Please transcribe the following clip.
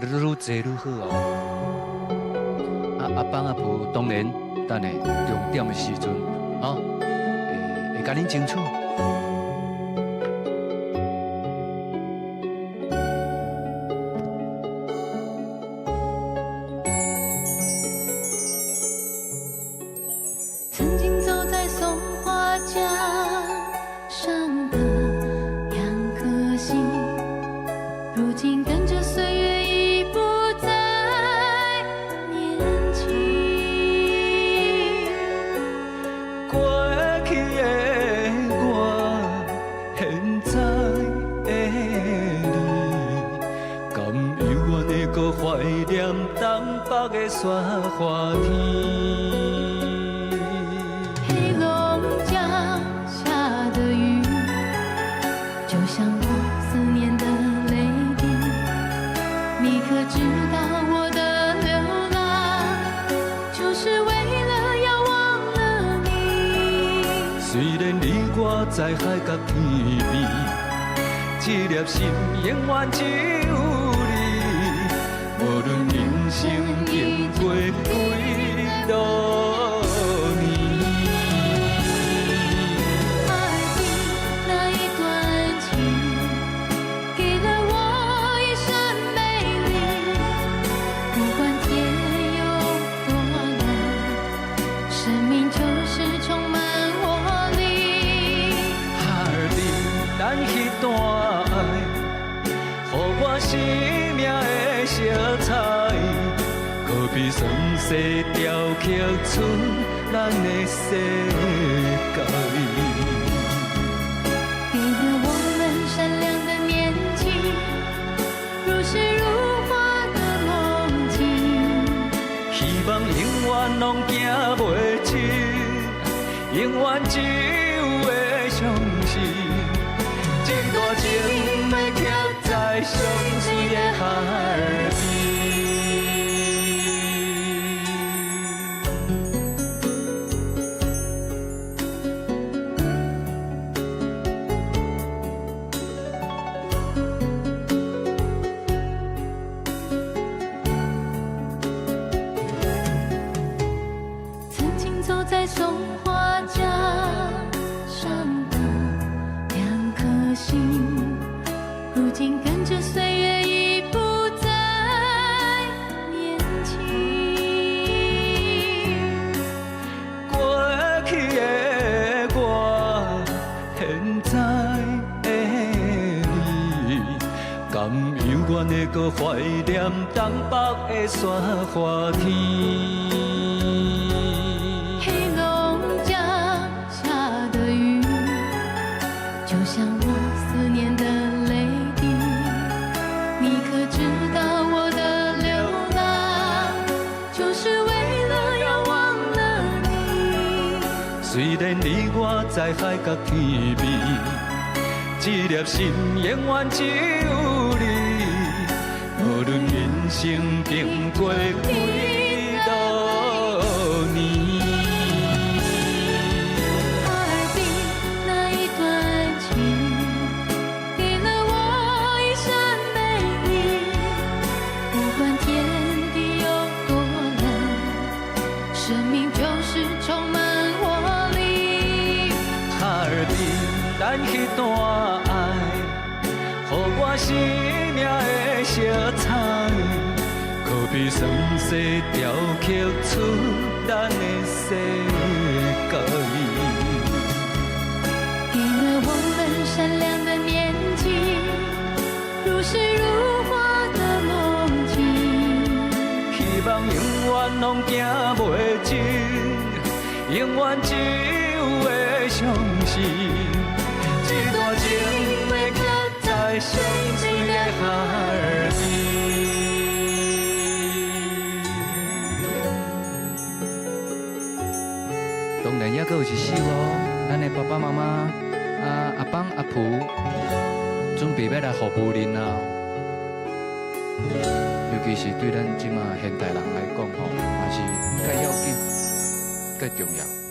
愈济愈好哦。阿邦阿婆当然等下重点的时阵啊，会甲恁争取。曾经走在松花江上的两颗心，如今跟着岁月已不再年轻。过去的我，现在的你，甘犹原的搁怀念东北的雪花天。黑龙江下的雨，就像我思念的泪滴。你可知道我的流浪，就是为了要忘了你。虽然你我在海角天边，这粒心永远只有你。无论人生经过几多年。哈尔滨那一段情，给了我一生美丽。不管天有多冷，生命就是充满活力。哈尔滨，咱迄段爱，予我生命的色彩，可比酸西雕刻出咱的世界。给了我们善良的年纪，如诗如画的梦境。希望永远拢行袂深，永远只有会相信，这段情要刻在上水的哈尔滨。曾经走在松花江上的两颗心，如今跟着岁月已不再年轻。过去的我，现在的你，甘犹原的搁怀念东北的雪花天。黑龙江下的雨，就像我思念的泪滴。你可知道我的流浪，就是为了要忘了你。虽然你我在海角天边，这粒心永远只有你。无论人生经过几多年。哈尔滨那一段情，给了我一生美丽。不管天地有多冷，生命就是充满活力。哈尔滨，咱迄段爱，予我生命的色彩，可比酸西雕刻出咱的世界。给了我们善良的年纪，如诗如画的梦境。希望永远拢行袂深，永远只有会相信，这段情要刻在上水的哈尔滨。当然也阁有一首哦，咱的爸爸妈妈阿邦阿婆准备要来服务恁啊。尤其是对咱即马现代人来讲吼，也是介要紧、介重要。